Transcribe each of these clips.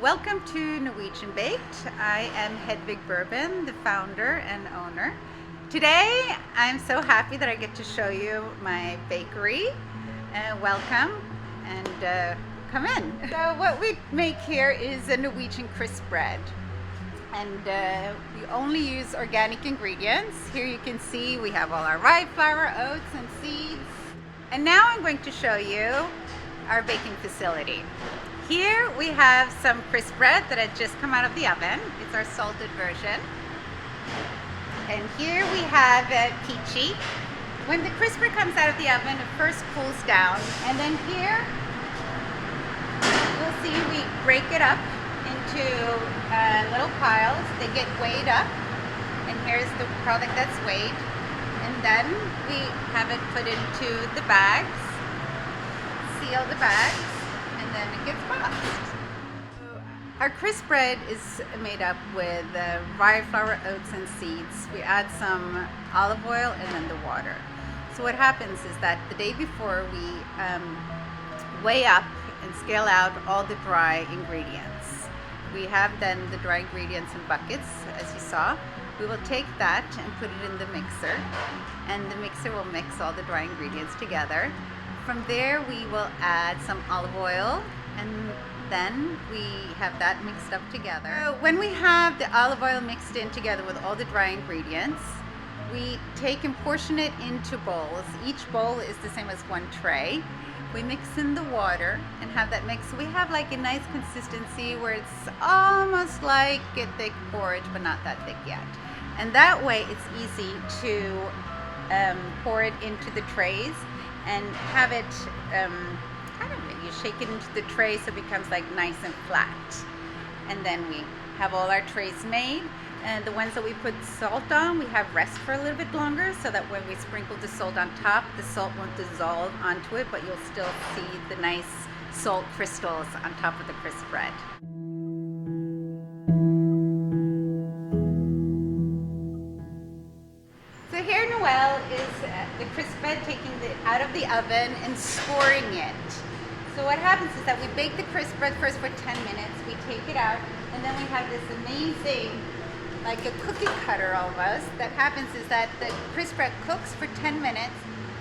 Welcome to Norwegian Baked. I am Hedvig Bourbon, the founder and owner. Today, I'm so happy that I get to show you my bakery. Welcome and come in. So what we make here is a Norwegian crisp bread. And we only use organic ingredients. Here you can see we have all our rye flour, oats, and seeds. And now I'm going to show you our baking facility. Here we have some crisp bread that had just come out of the oven. It's our salted version. And here we have peachy. When the crisp bread comes out of the oven, it first cools down. And then here, you'll see we break it up into little piles. They get weighed up. And here's the product that's weighed. And then we have it put into the bags, seal the bags, and then it gets boxed. Our crisp bread is made up with rye flour, oats, and seeds. We add some olive oil and then the water. So what happens is that the day before we weigh up and scale out all the dry ingredients. We have then the dry ingredients in buckets, as you saw. We will take that and put it in the mixer, and the mixer will mix all the dry ingredients together. From there we will add some olive oil, and then we have that mixed up together. So when we have the olive oil mixed in together with all the dry ingredients, we take and portion it into bowls. Each bowl is the same as one tray. We mix in the water and have that mix. So we have like a nice consistency where it's almost like a thick porridge, but not that thick yet. And that way it's easy to pour it into the trays and have it you shake it into the tray so it becomes like nice and flat. And then we have all our trays made, and the ones that we put salt on, we have rest for a little bit longer so that when we sprinkle the salt on top, the salt won't dissolve onto it, but you'll still see the nice salt crystals on top of the crisp bread. So here Noel is the crisp bread, taking it out of the oven and scoring it. So what happens is that we bake the crisp bread first for 10 minutes, we take it out, and then we have this amazing, like a cookie cutter almost. That happens is that the crisp bread cooks for 10 minutes,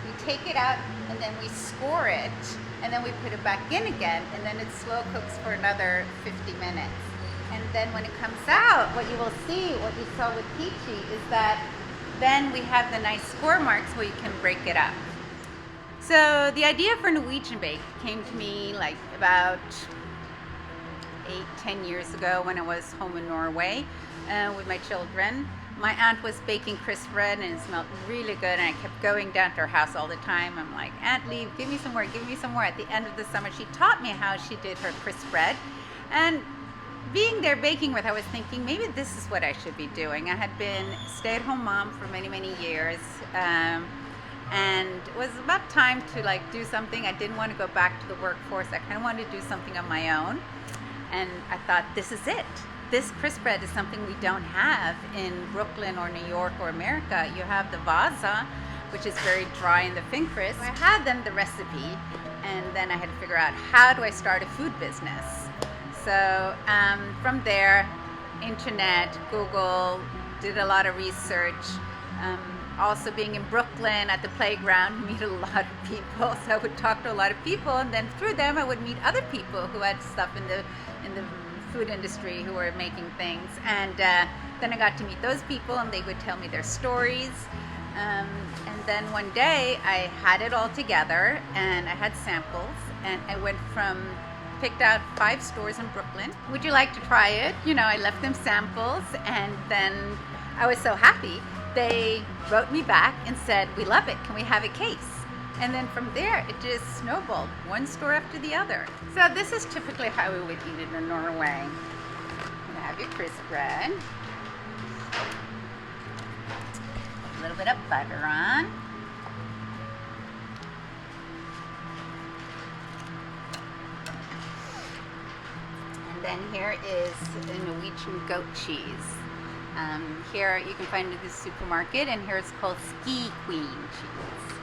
we take it out, and then we score it, and then we put it back in again, and then it slow cooks for another 50 minutes. And then when it comes out, what you will see, what you saw with peachy, is that then we have the nice score marks where you can break it up. So the idea for Norwegian Bake came to me like about 8-10 years ago when I was home in Norway with my children. My aunt was baking crisp bread and it smelled really good, and I kept going down to her house all the time. I'm like, Aunt Lee, give me some more, give me some more. At the end of the summer, she taught me how she did her crisp bread. And being there baking with her, I was thinking maybe this is what I should be doing. I had been stay-at-home mom for many, many years. And it was about time to like do something. I didn't want to go back to the workforce. I kind of wanted to do something on my own. And I thought, this is it. This crisp bread is something we don't have in Brooklyn or New York or America. You have the Vasa, which is very dry, in the Fincris. So I had them the recipe, and then I had to figure out, how do I start a food business? So from there, internet, Google, did a lot of research. Also being in Brooklyn at the playground, meet a lot of people. So I would talk to a lot of people, and then through them I would meet other people who had stuff in the food industry who were making things. And then I got to meet those people, and they would tell me their stories. And then one day I had it all together, and I had samples, and I picked out 5 stores in Brooklyn. Would you like to try it? You know, I left them samples, and then I was so happy. They wrote me back and said, we love it, can we have a case? And then from there, it just snowballed, one store after the other. So this is typically how we would eat it in Norway. You have your crisp bread, a little bit of butter on, and then here is the Norwegian goat cheese. Here you can find it in the supermarket, and here it's called Ski Queen cheese.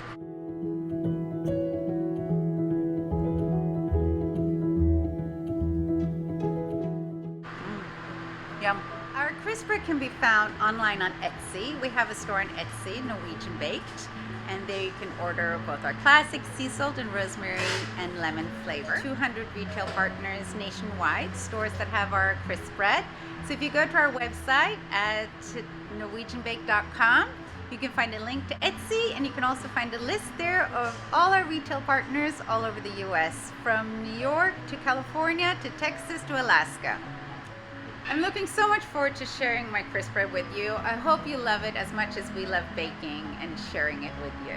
crisp bread can be found online on Etsy. We have a store on Etsy, Norwegian Baked, and there you can order both our classic sea salt and rosemary and lemon flavor. 200 retail partners nationwide, stores that have our crisp bread. So if you go to our website at norwegianbake.com, you can find a link to Etsy, and you can also find a list there of all our retail partners all over the US, from New York to California to Texas to Alaska. I'm looking so much forward to sharing my crisp bread with you. I hope you love it as much as we love baking and sharing it with you.